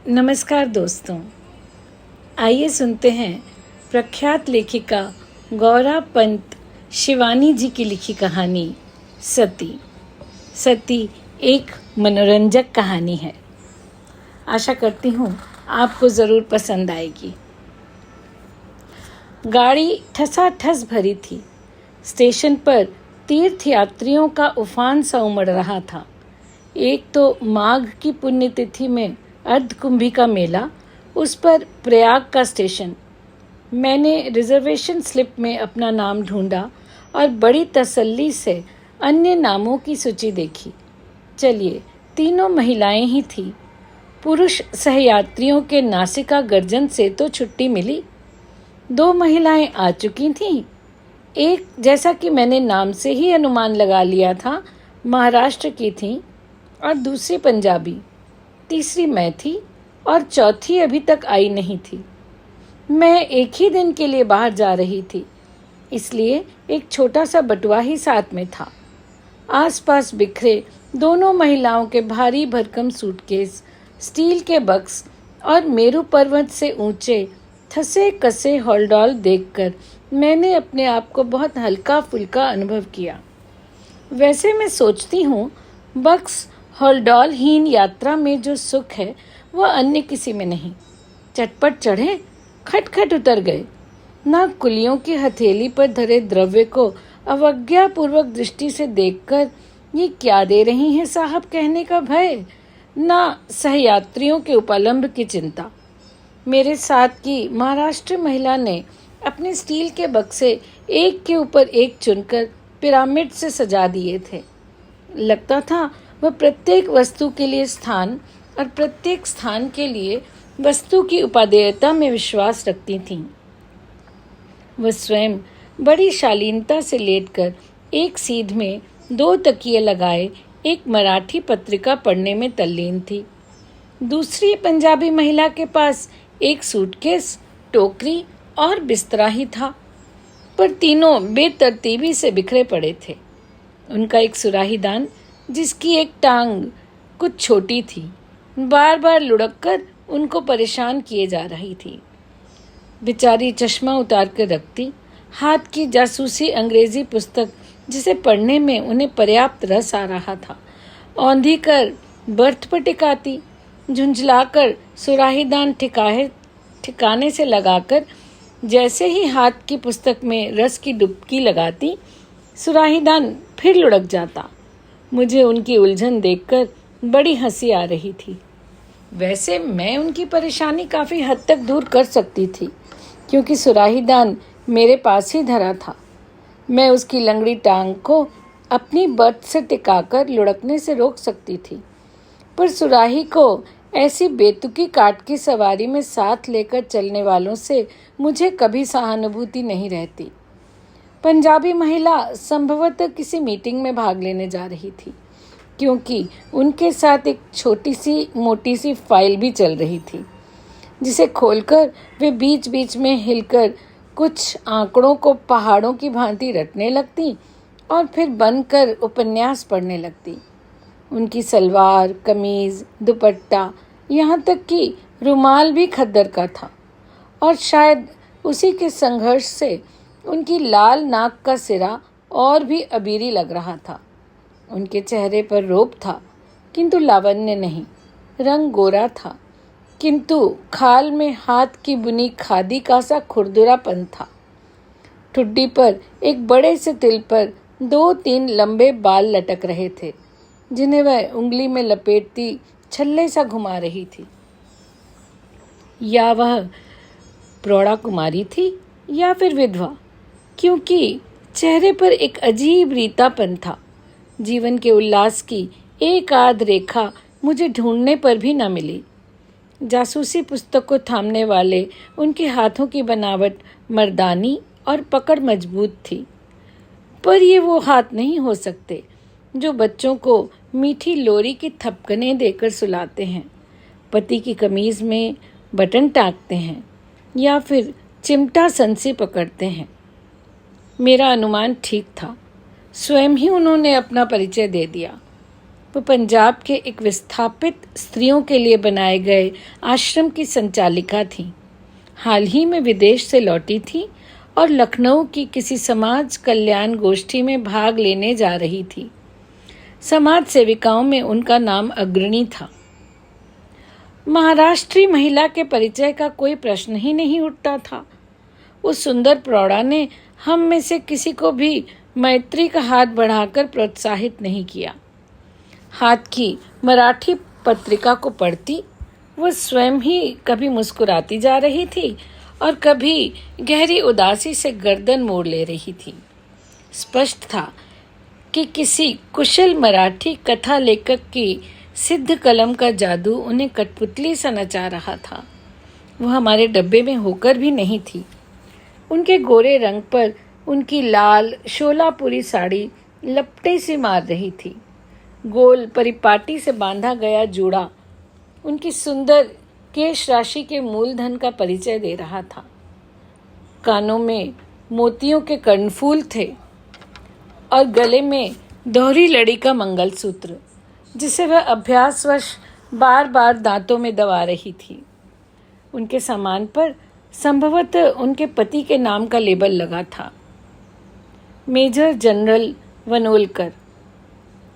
नमस्कार दोस्तों, आइए सुनते हैं प्रख्यात लेखिका गौरा पंत शिवानी जी की लिखी कहानी सती। सती एक मनोरंजक कहानी है। आशा करती हूँ आपको ज़रूर पसंद आएगी। गाड़ी ठसाठस भरी थी। स्टेशन पर तीर्थयात्रियों का उफान सा उमड़ रहा था। एक तो माघ की पुण्यतिथि में अर्धकुंभी का मेला, उस पर प्रयाग का स्टेशन। मैंने रिजर्वेशन स्लिप में अपना नाम ढूंढा और बड़ी तसल्ली से अन्य नामों की सूची देखी। चलिए, तीनों महिलाएं ही थीं। पुरुष सहयात्रियों के नासिका गर्जन से तो छुट्टी मिली। 2 महिलाएं आ चुकी थीं। एक, जैसा कि मैंने नाम से ही अनुमान लगा लिया था, महाराष्ट्र की थी और दूसरी पंजाबी। तीसरी मैं थी और चौथी अभी तक आई नहीं थी। मैं एक ही दिन के लिए बाहर जा रही थी, इसलिए एक छोटा सा बटुआ ही साथ में था। आसपास बिखरे दोनों महिलाओं के भारी भरकम सूटकेस, स्टील के बक्स और मेरू पर्वत से ऊंचे थसे कसे हॉलडॉल देखकर मैंने अपने आप को बहुत हल्का फुल्का अनुभव किया। वैसे मैं सोचती हूँ, बक्स हॉलडॉलहीन यात्रा में जो सुख है वह अन्य किसी में नहीं। चटपट चढ़े, खटखट उतर गए। ना कुलियों की हथेली पर धरे द्रव्य को अवज्ञापूर्वक दृष्टि से देखकर ये क्या दे रही हैं साहब कहने का भय, ना सहयात्रियों के उपलम्ब की चिंता। मेरे साथ की महाराष्ट्र महिला ने अपने स्टील के बक्से एक के ऊपर एक चुनकर पिरामिड से सजा दिए थे। लगता था वह प्रत्येक वस्तु के लिए स्थान और प्रत्येक स्थान के लिए वस्तु की उपादेयता में विश्वास रखती थीं। वह स्वयं बड़ी शालीनता से लेटकर एक सीध में 2 तकिए लगाए एक मराठी पत्रिका पढ़ने में तल्लीन थी। दूसरी पंजाबी महिला के पास एक सूटकेस, टोकरी और बिस्तरा ही था, पर तीनों बेतरतीबी से बिखरे पड़े थे। उनका एक सुराहीदान, जिसकी एक टांग कुछ छोटी थी, बार बार लुढ़ककर उनको परेशान किए जा रही थी। बेचारी चश्मा उतार कर रखती, हाथ की जासूसी अंग्रेजी पुस्तक जिसे पढ़ने में उन्हें पर्याप्त रस आ रहा था, औंधी कर बर्थ पर टिकाती, झुंझलाकर सुराहीदान ठिकाने से लगाकर जैसे ही हाथ की पुस्तक में रस की डुबकी लगाती, सुराहीदान फिर लुढ़क जाता। मुझे उनकी उलझन देखकर बड़ी हंसी आ रही थी। वैसे मैं उनकी परेशानी काफ़ी हद तक दूर कर सकती थी, क्योंकि सुराहीदान मेरे पास ही धरा था। मैं उसकी लंगड़ी टांग को अपनी बर्थ से टिकाकर लुढ़कने से रोक सकती थी, पर सुराही को ऐसी बेतुकी काट की सवारी में साथ लेकर चलने वालों से मुझे कभी सहानुभूति नहीं रहती। पंजाबी महिला संभवतः किसी मीटिंग में भाग लेने जा रही थी, क्योंकि उनके साथ एक छोटी सी मोटी सी फाइल भी चल रही थी, जिसे खोलकर वे बीच बीच में हिलकर कुछ आंकड़ों को पहाड़ों की भांति रटने लगती और फिर बंद कर उपन्यास पढ़ने लगती। उनकी सलवार, कमीज, दुपट्टा, यहाँ तक कि रुमाल भी खद्दर का था, और शायद उसी के संघर्ष से उनकी लाल नाक का सिरा और भी अबीरी लग रहा था। उनके चेहरे पर रोब था, किंतु लावण्य नहीं। रंग गोरा था, किंतु खाल में हाथ की बुनी खादी का सा खुरदुरापन था। ठुड्डी पर एक बड़े से तिल पर 2-3 लंबे बाल लटक रहे थे, जिन्हें वह उंगली में लपेटती छल्ले सा घुमा रही थी। या वह प्रौढ़ा कुमारी थी या फिर विधवा, क्योंकि चेहरे पर एक अजीब रीतापन था। जीवन के उल्लास की एक आध रेखा मुझे ढूंढने पर भी न मिली। जासूसी पुस्तक को थामने वाले उनके हाथों की बनावट मर्दानी और पकड़ मजबूत थी, पर ये वो हाथ नहीं हो सकते जो बच्चों को मीठी लोरी की थपकने देकर सुलाते हैं, पति की कमीज में बटन टाँगते हैं या फिर चिमटा संसी पकड़ते हैं। मेरा अनुमान ठीक था। स्वयं ही उन्होंने अपना परिचय दे दिया। वो पंजाब के एक विस्थापित स्त्रियों के लिए बनाए गए आश्रम की संचालिका थी। हाल ही में विदेश से लौटी थी और लखनऊ की किसी समाज कल्याण गोष्ठी में भाग लेने जा रही थी। समाज सेविकाओं में उनका नाम अग्रणी था। महाराष्ट्रीय महिला के परिचय का कोई प्रश्न ही नहीं उठता था। उस सुंदर प्रौढ़ा ने हम में से किसी को भी मैत्री का हाथ बढ़ाकर प्रोत्साहित नहीं किया। हाथ की मराठी पत्रिका को पढ़ती वह स्वयं ही कभी मुस्कुराती जा रही थी और कभी गहरी उदासी से गर्दन मोड़ ले रही थी। स्पष्ट था कि किसी कुशल मराठी कथा लेखक की सिद्ध कलम का जादू उन्हें कठपुतली सा नचा रहा था। वह हमारे डब्बे में होकर भी नहीं थी। उनके गोरे रंग पर उनकी लाल शोलापुरी साड़ी लपटे से मार रही थी। गोल परिपाटी से बांधा गया जूड़ा उनकी सुंदर केश राशि के मूलधन का परिचय दे रहा था। कानों में मोतियों के कर्णफूल थे और गले में दोहरी लड़ी का मंगलसूत्र, जिसे वह अभ्यासवश बार बार दांतों में दबा रही थी। उनके सामान पर संभवतः उनके पति के नाम का लेबल लगा था, मेजर जनरल वनोलकर,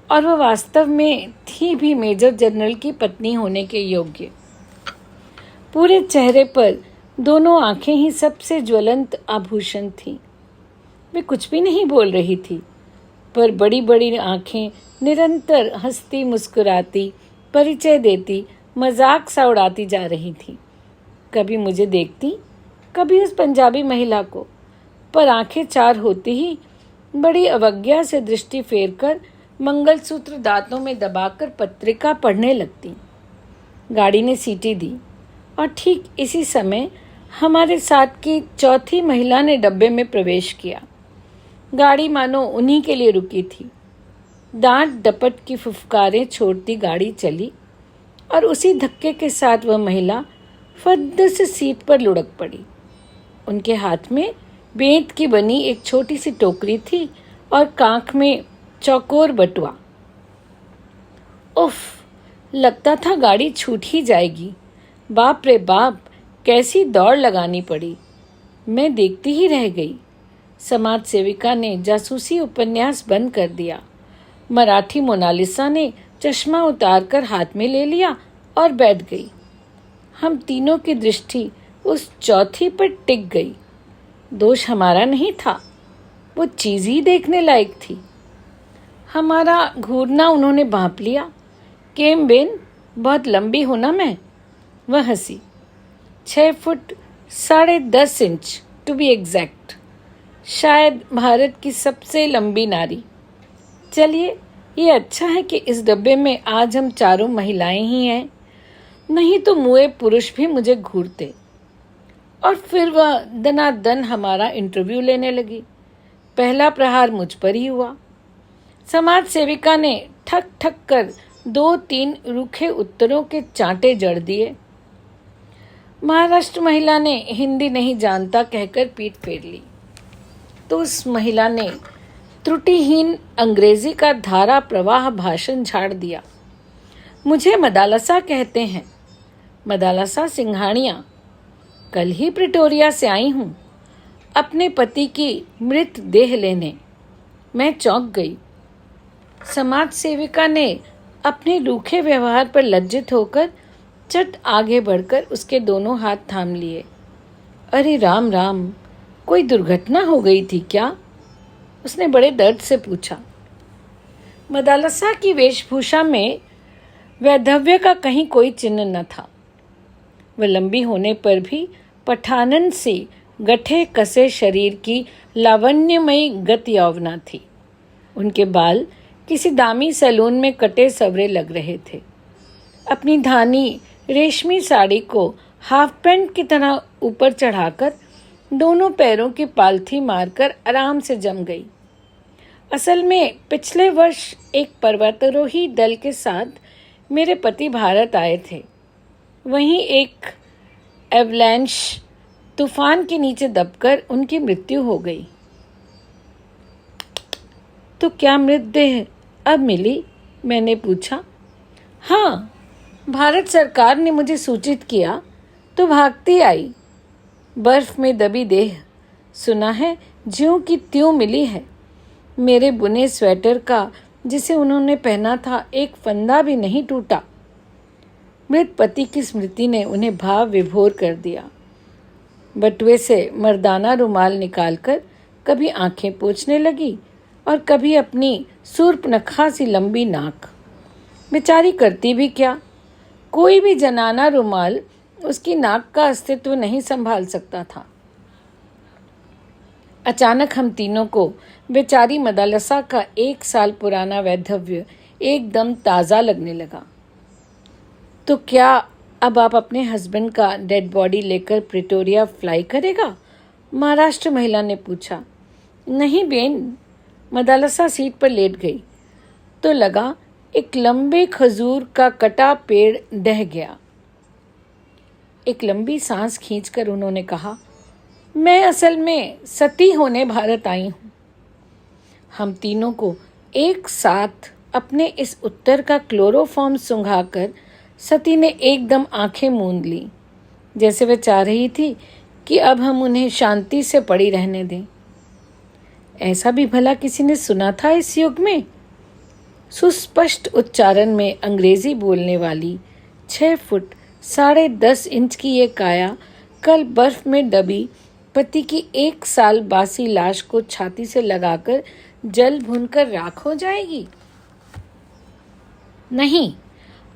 और वह वास्तव में थी भी मेजर जनरल की पत्नी होने के योग्य। पूरे चेहरे पर दोनों आंखें ही सबसे ज्वलंत आभूषण थीं। वे कुछ भी नहीं बोल रही थी, पर बड़ी बड़ी आंखें निरंतर हंसती मुस्कुराती, परिचय देती, मजाक सा उड़ाती जा रही थी। कभी मुझे देखती, कभी उस पंजाबी महिला को, पर आंखें चार होती ही बड़ी अवज्ञा से दृष्टि फेरकर मंगलसूत्र दांतों में दबाकर पत्रिका पढ़ने लगती। गाड़ी ने सीटी दी और ठीक इसी समय हमारे साथ की चौथी महिला ने डब्बे में प्रवेश किया। गाड़ी मानो उन्हीं के लिए रुकी थी। दांत डपट की फुफकारें छोड़ती गाड़ी चली और उसी धक्के के साथ वह महिला फद्द से सीट पर लुढ़क पड़ी। उनके हाथ में बेंत की बनी एक छोटी सी टोकरी थी और कांख में चौकोर बटुआ। उफ, लगता था गाड़ी छूट ही जाएगी। बाप रे बाप, कैसी दौड़ लगानी पड़ी। मैं देखती ही रह गई। समाज सेविका ने जासूसी उपन्यास बंद कर दिया। मराठी मोनालिसा ने चश्मा उतारकर हाथ में ले लिया और बैठ गई। हम तीनों की दृष्टि उस चौथी पर टिक गई। दोष हमारा नहीं था, वो चीज ही देखने लायक थी। हमारा घूरना उन्होंने भांप लिया। केम बेन, बहुत लंबी हूं ना मैं? वह हंसी। 6 foot 10.5 inch to be exact. शायद भारत की सबसे लंबी नारी। चलिए, ये अच्छा है कि इस डब्बे में आज हम चारों महिलाएं ही हैं, नहीं तो मुए पुरुष भी मुझे घूरते। और फिर वह दनादन हमारा इंटरव्यू लेने लगी। पहला प्रहार मुझ पर ही हुआ। समाज सेविका ने ठक ठक कर 2-3 रूखे उत्तरों के चांटे जड़ दिए। महाराष्ट्र महिला ने हिंदी नहीं जानता कहकर पीठ फेर ली, तो उस महिला ने त्रुटिहीन अंग्रेजी का धारा प्रवाह भाषण झाड़ दिया। मुझे मदालसा कहते हैं, मदालसा सिंघानिया। कल ही प्रिटोरिया से आई हूँ अपने पति की मृत देह लेने। मैं चौंक गई। समाज सेविका ने अपने रूखे व्यवहार पर लज्जित होकर चट आगे बढ़कर उसके दोनों हाथ थाम लिए। अरे राम राम, कोई दुर्घटना हो गई थी क्या? उसने बड़े दर्द से पूछा। मदालसा की वेशभूषा में वैधव्य का कहीं कोई चिन्ह न था। वह लंबी होने पर भी पठानन से गठे कसे शरीर की लावण्यमयी गत यौवना थी। उनके बाल किसी दामी सैलून में कटे सवरे लग रहे थे। अपनी धानी रेशमी साड़ी को हाफ पैंट की तरह ऊपर चढ़ाकर दोनों पैरों की पालथी मारकर आराम से जम गई। असल में पिछले वर्ष एक पर्वतारोही दल के साथ मेरे पति भारत आए थे। वहीं एक एवलैंश तूफान के नीचे दबकर उनकी मृत्यु हो गई। तो क्या मृतदेह अब मिली? मैंने पूछा। हाँ, भारत सरकार ने मुझे सूचित किया तो भागती आई। बर्फ में दबी देह, सुना है ज्यों की त्यों मिली है। मेरे बुने स्वेटर का जिसे उन्होंने पहना था एक फंदा भी नहीं टूटा। मृत पति की स्मृति ने उन्हें भाव विभोर कर दिया। बटुए से मर्दाना रुमाल निकालकर कभी आंखें पोंछने लगी और कभी अपनी सूर्पनखा सी लंबी नाक। बेचारी करती भी क्या, कोई भी जनाना रुमाल उसकी नाक का अस्तित्व नहीं संभाल सकता था। अचानक हम तीनों को बेचारी मदालसा का 1 साल पुराना वैधव्य एकदम ताज़ा लगने लगा। तो क्या अब आप अपने हस्बैंड का डेड बॉडी लेकर प्रिटोरिया फ्लाई करेगा? महाराष्ट्र महिला ने पूछा। नहीं बेन, मदालसा सीट पर लेट गई तो लगा एक लंबे खजूर का कटा पेड़ ढह गया। एक लंबी सांस खींचकर उन्होंने कहा, मैं असल में सती होने भारत आई हूँ। हम तीनों को एक साथ अपने इस उत्तर का क्लोरोफॉर्म सुंघाकर सती ने एकदम आंखें मूंद ली, जैसे वह चाह रही थी कि अब हम उन्हें शांति से पड़ी रहने दें। ऐसा भी भला किसी ने सुना था इस युग में? सुस्पष्ट उच्चारण में अंग्रेजी बोलने वाली 6 फुट 10.5 इंच की ये काया कल बर्फ में दबी पति की 1 साल बासी लाश को छाती से लगाकर जल भूनकर राख हो जाएगी? नहीं,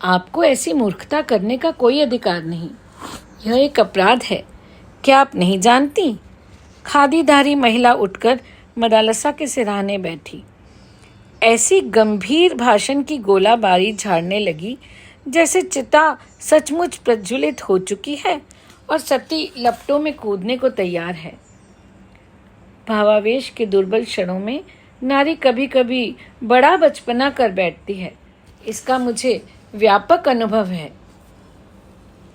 आपको ऐसी मूर्खता करने का कोई अधिकार नहीं। यह एक अपराध है। क्या आप नहीं जानती? खादीधारी महिला उठकर मदालसा के सिरहाने बैठी। ऐसी गंभीर भाषण की गोलाबारी झाड़ने लगी जैसे चिता सचमुच प्रज्वलित हो चुकी है और सती लपटों में कूदने को तैयार है। भावावेश के दुर्बल क्षणों में नारी कभी कभी बड़ा बचपना कर बैठती है, इसका मुझे व्यापक अनुभव है।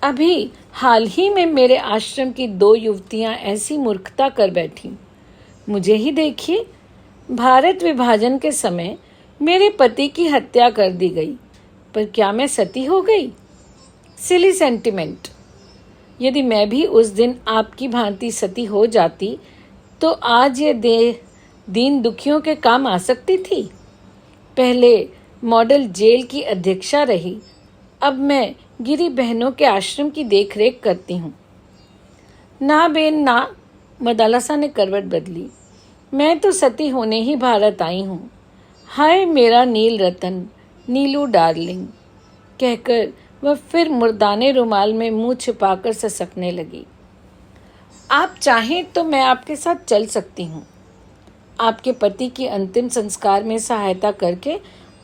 अभी हाल ही में मेरे आश्रम की 2 युवतियां ऐसी मूर्खता कर बैठी। मुझे ही देखिए, भारत विभाजन के समय मेरे पति की हत्या कर दी गई, पर क्या मैं सती हो गई? सिली सेंटिमेंट। यदि मैं भी उस दिन आपकी भांति सती हो जाती तो आज ये देह दीन दुखियों के काम आ सकती थी। पहले मॉडल जेल की अध्यक्षा रही, अब मैं गिरी बहनों के आश्रम की देखरेख करती हूँ। ना बेन ना, मदालसा ने करवट बदली। मैं तो सती होने ही भारत आई हूँ। हाय मेरा नील रतन, नीलू डार्लिंग, कहकर वह फिर मुर्दाने रुमाल में मुंह छिपाकर ससकने लगी। आप चाहें तो मैं आपके साथ चल सकती हूँ। आपके पति की अंतिम संस्कार में सहायता करके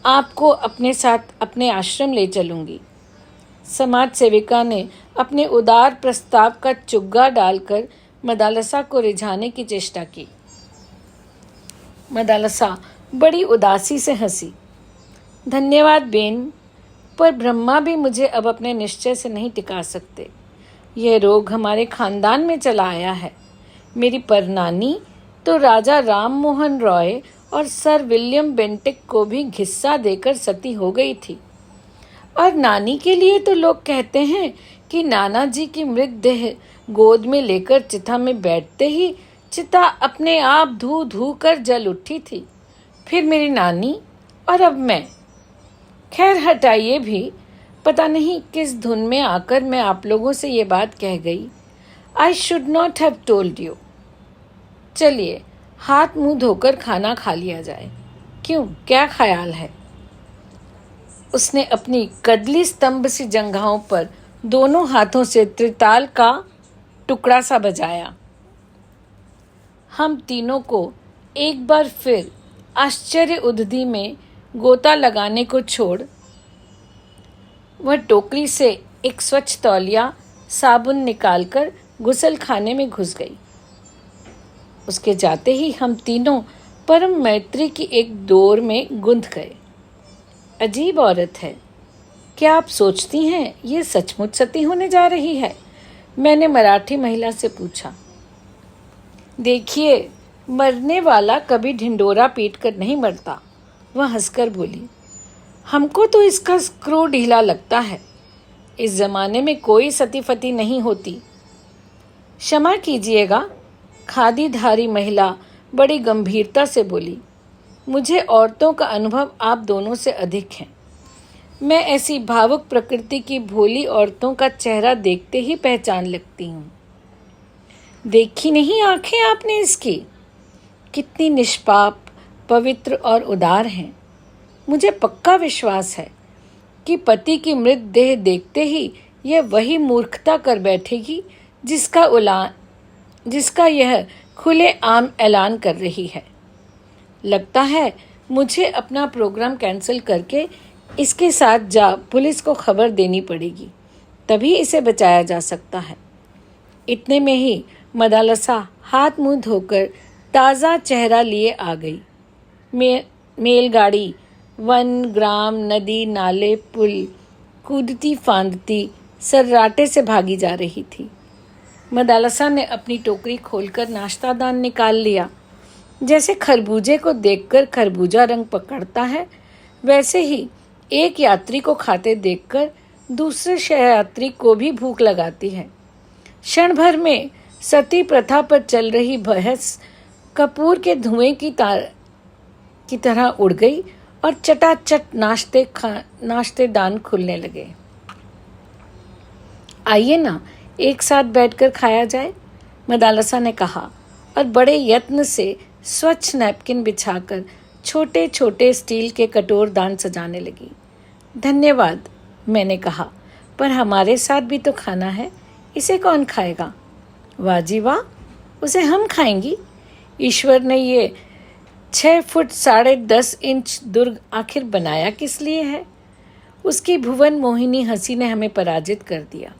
आपको अपने साथ अपने आश्रम ले चलूंगी। समाज सेविका ने अपने उदार प्रस्ताव का चुग्गा डालकर मदालसा को रिझाने की चेष्टा की। मदालसा बड़ी उदासी से हंसी। धन्यवाद बेन, पर ब्रह्मा भी मुझे अब अपने निश्चय से नहीं टिका सकते। यह रोग हमारे खानदान में चला आया है। मेरी परनानी तो राजा राम मोहन रॉय और सर विलियम बेंटिक को भी घिस्सा देकर सती हो गई थी, और नानी के लिए तो लोग कहते हैं कि नाना जी की मृत देह गोद में लेकर चिता में बैठते ही चिता अपने आप धू धू कर जल उठी थी। फिर मेरी नानी और अब मैं। खैर हटाइए भी, पता नहीं किस धुन में आकर मैं आप लोगों से ये बात कह गई। I should not have told you. चलिए हाथ मुंह धोकर खाना खा लिया जाए। क्यों, क्या ख्याल है? उसने अपनी कदली स्तंभ सी जंघाओं पर दोनों हाथों से त्रिताल का टुकड़ा सा बजाया। हम तीनों को एक बार फिर आश्चर्य उद्धि में गोता लगाने को छोड़ वह टोकरी से एक स्वच्छ तौलिया साबुन निकालकर गुसल खाने में घुस गई। उसके जाते ही हम तीनों परम मैत्री की एक डोर में गुंथ गए। अजीब औरत है। क्या आप सोचती हैं ये सचमुच सती होने जा रही है? मैंने मराठी महिला से पूछा। देखिए, मरने वाला कभी ढिंडोरा पीट कर नहीं मरता, वह हंसकर बोली। हमको तो इसका स्क्रू ढीला लगता है। इस जमाने में कोई सतीफती नहीं होती। क्षमा कीजिएगा, खादीधारी महिला बड़ी गंभीरता से बोली। मुझे औरतों का अनुभव आप दोनों से अधिक है। मैं ऐसी भावुक प्रकृति की भोली औरतों का चेहरा देखते ही पहचान लगती हूँ। देखी नहीं आंखें आपने इसकी? कितनी निष्पाप, पवित्र और उदार हैं। मुझे पक्का विश्वास है कि पति की मृत देह देखते ही यह वही मूर्खता कर बैठेगी जिसका यह खुले आम ऐलान कर रही है। लगता है मुझे अपना प्रोग्राम कैंसिल करके इसके साथ जा पुलिस को खबर देनी पड़ेगी, तभी इसे बचाया जा सकता है। इतने में ही मदालसा हाथ मुंह धोकर ताज़ा चेहरा लिए आ गई। मेलगाड़ी वन, ग्राम, नदी, नाले, पुल कूदती फांदती सर्राटे से भागी जा रही थी। मदालसा ने अपनी टोकरी खोलकर नाश्तादान निकाल लिया। जैसे खरबूजे को देखकर खरबूजा रंग पकड़ता है, वैसे ही एक यात्री को खाते देखकर दूसरे सहयात्री को भी भूख लगाती है। क्षण भर में सती प्रथा पर चल रही बहस कपूर के धुएं की तरह उड़ गई और चटाचट नाश्तेदान खुलने लगे। आइए ना, एक साथ बैठकर खाया जाए, मदालसा ने कहा और बड़े यत्न से स्वच्छ नैपकिन बिछाकर छोटे छोटे स्टील के कटोरदान सजाने लगी। धन्यवाद, मैंने कहा, पर हमारे साथ भी तो खाना है, इसे कौन खाएगा? वाह जी वाह, उसे हम खाएंगी। ईश्वर ने ये 6 फुट 10.5 इंच दुर्ग आखिर बनाया किस लिए है? उसकी भुवन मोहिनी हंसी ने हमें पराजित कर दिया।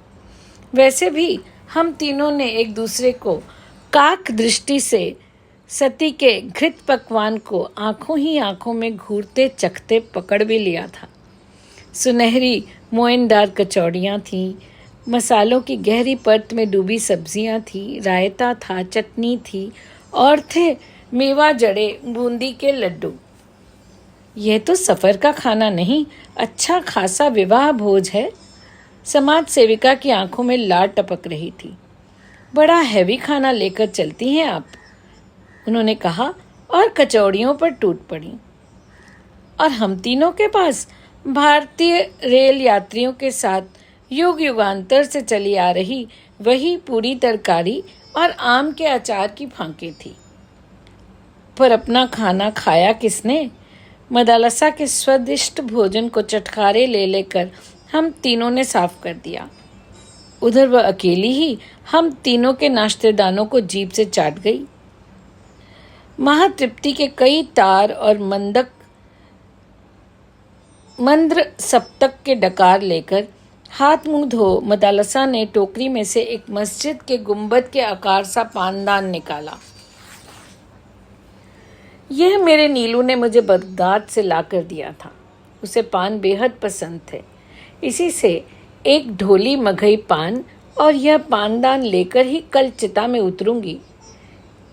वैसे भी हम तीनों ने एक दूसरे को काक दृष्टि से सती के घृत पकवान को आंखों ही आंखों में घूरते चखते पकड़ भी लिया था। सुनहरी मोयनदार कचौड़ियाँ थीं, मसालों की गहरी परत में डूबी सब्जियाँ थीं, रायता था, चटनी थी और थे मेवा जड़े बूंदी के लड्डू। यह तो सफ़र का खाना नहीं, अच्छा खासा विवाह भोज है। समाज सेविका की आंखों में लार टपक रही थी। बड़ा हैवी खाना लेकर चलती हैं आप, उन्होंने कहा और कचौड़ियों पर टूट पड़ी। और हम तीनों के पास भारतीय रेल यात्रियों के साथ युग युगांतर से चली आ रही वही पूरी तरकारी और आम के अचार की फांके थी। पर अपना खाना खाया किसने? मदालसा के स्वादिष्ट भोजन को चटखारे ले लेकर हम तीनों ने साफ कर दिया। उधर वह अकेली ही हम तीनों के नाश्तेदानों को जीभ से चाट गई। महातृप्ति के कई तार और मंद्र सप्तक के डकार लेकर हाथ मुंह धो मदालसा ने टोकरी में से एक मस्जिद के गुंबद के आकार सा पानदान निकाला। यह मेरे नीलू ने मुझे बगदाद से ला कर दिया था। उसे पान बेहद पसंद थे। इसी से एक ढोली मघई पान और यह पानदान लेकर ही कल चिता में उतरूंगी।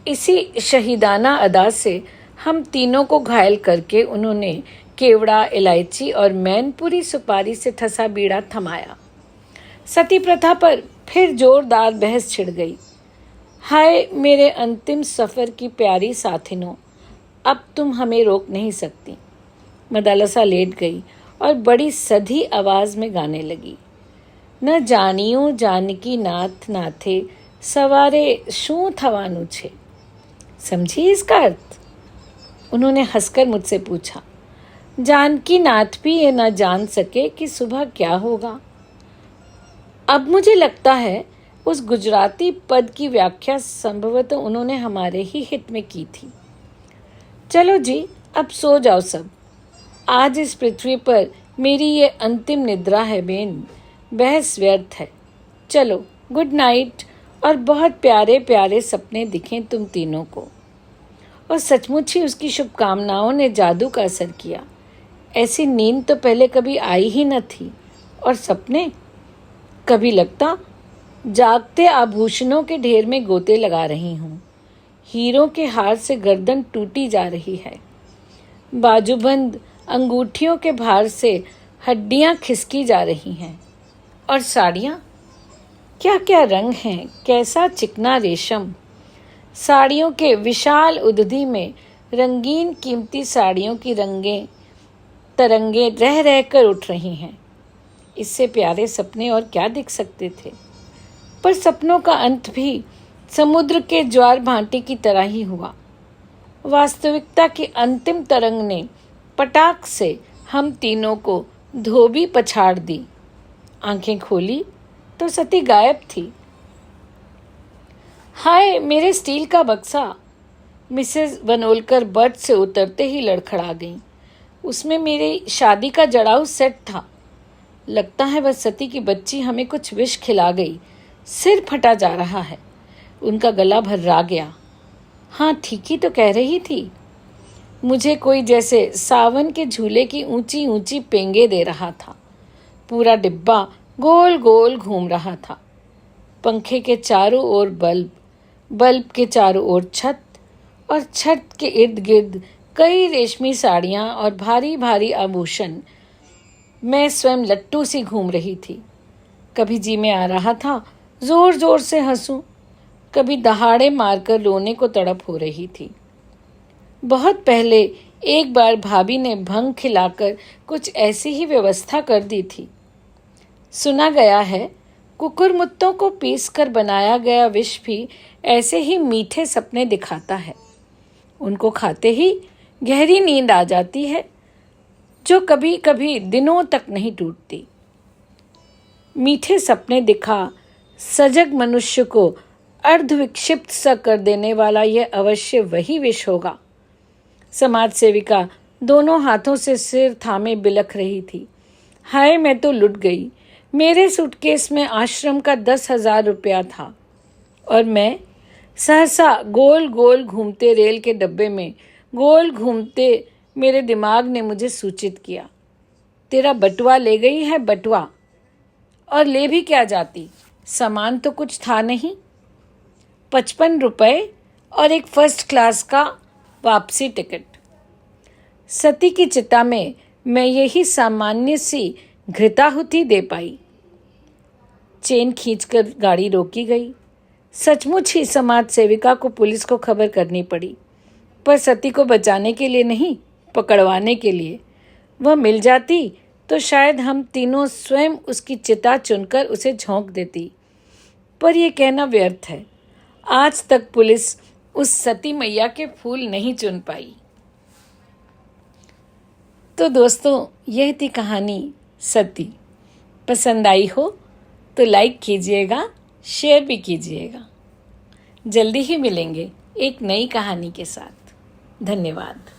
इसी शहीदाना अदा से हम तीनों को घायल करके उन्होंने केवड़ा, इलायची और मैनपुरी सुपारी से ठसा बीड़ा थमाया। सती प्रथा पर फिर जोरदार बहस छिड़ गई। हाय मेरे अंतिम सफ़र की प्यारी साथिनों, अब तुम हमें रोक नहीं सकती। मदालसा लेट गई और बड़ी सधी आवाज में गाने लगी। न जानियो जानकी नाथ नाथे सवारे शू थवानु छे। समझी इसका अर्थ? उन्होंने हंसकर मुझसे पूछा। जानकी नाथ भी ये न जान सके कि सुबह क्या होगा। अब मुझे लगता है उस गुजराती पद की व्याख्या संभवतः उन्होंने हमारे ही हित में की थी। चलो जी, अब सो जाओ सब। आज इस पृथ्वी पर मेरी ये अंतिम निद्रा है बेन। बहस व्यर्थ है। चलो, गुड नाइट और बहुत प्यारे प्यारे सपने दिखें तुम तीनों को। और सचमुच ही उसकी शुभकामनाओं ने जादू का असर किया। ऐसी नींद तो पहले कभी आई ही न थी। और सपने, कभी लगता जागते आभूषणों के ढेर में गोते लगा रही हूँ। हीरों के हार से गर्दन टूटी जा रही है। बाजूबंद अंगूठियों के भार से हड्डियां खिसकी जा रही हैं। और साड़ियाँ, क्या क्या रंग हैं, कैसा चिकना रेशम। साड़ियों के विशाल उद्दी में रंगीन कीमती साड़ियों की तरंगे रह रह कर उठ रही हैं। इससे प्यारे सपने और क्या दिख सकते थे। पर सपनों का अंत भी समुद्र के ज्वार भांटे की तरह ही हुआ। वास्तविकता की अंतिम तरंग ने पटाख से हम तीनों को धोबी पछाड़ दी। आंखें खोली तो सती गायब थी। हाय, मेरे स्टील का बक्सा! मिसेस वनोलकर बर्थ से उतरते ही लड़खड़ा गईं। उसमें मेरी शादी का जड़ाऊ सेट था। लगता है बस सती की बच्ची हमें कुछ विष खिला गई। सिर फटा जा रहा है। उनका गला भर्रा गया। हाँ, ठीक ही तो कह रही थी। मुझे कोई जैसे सावन के झूले की ऊंची ऊंची पेंगे दे रहा था। पूरा डिब्बा गोल गोल घूम रहा था। पंखे के चारों ओर बल्ब, बल्ब के चारों ओर छत, और छत के इर्द गिर्द कई रेशमी साड़ियाँ और भारी भारी आभूषण। मैं स्वयं लट्टू सी घूम रही थी। कभी जी में आ रहा था जोर जोर से हंसूं, कभी दहाड़े मारकर रोने को तड़प हो रही थी। बहुत पहले एक बार भाभी ने भंग खिलाकर कुछ ऐसी ही व्यवस्था कर दी थी। सुना गया है कुकुरमुत्तों को पीसकर बनाया गया विष भी ऐसे ही मीठे सपने दिखाता है। उनको खाते ही गहरी नींद आ जाती है, जो कभी कभी दिनों तक नहीं टूटती। मीठे सपने दिखा सजग मनुष्य को अर्धविक्षिप्त सा कर देने वाला यह अवश्य वही विष होगा। समाज सेविका दोनों हाथों से सिर थामे बिलख रही थी। हाय, मैं तो लुट गई। मेरे सूटकेस में आश्रम का 10,000 रुपया था और मैं सहसा गोल गोल घूमते रेल के डब्बे में गोल घूमते मेरे दिमाग ने मुझे सूचित किया, तेरा बटुआ ले गई है, बटुआ। और ले भी क्या जाती, सामान तो कुछ था नहीं। 55 रुपए और एक फर्स्ट क्लास का वापसी टिकट। सती की चिता में मैं यही सामान्य सी घृताहुति दे पाई। चेन खींचकर गाड़ी रोकी गई। सचमुच ही समाज सेविका को पुलिस को खबर करनी पड़ी, पर सती को बचाने के लिए नहीं, पकड़वाने के लिए। वह मिल जाती तो शायद हम तीनों स्वयं उसकी चिता चुनकर उसे झोंक देती। पर यह कहना व्यर्थ है। आज तक पुलिस उस सती मैया के फूल नहीं चुन पाई। तो दोस्तों, यह थी कहानी सती। पसंद आई हो तो लाइक कीजिएगा, शेयर भी कीजिएगा। जल्दी ही मिलेंगे एक नई कहानी के साथ। धन्यवाद।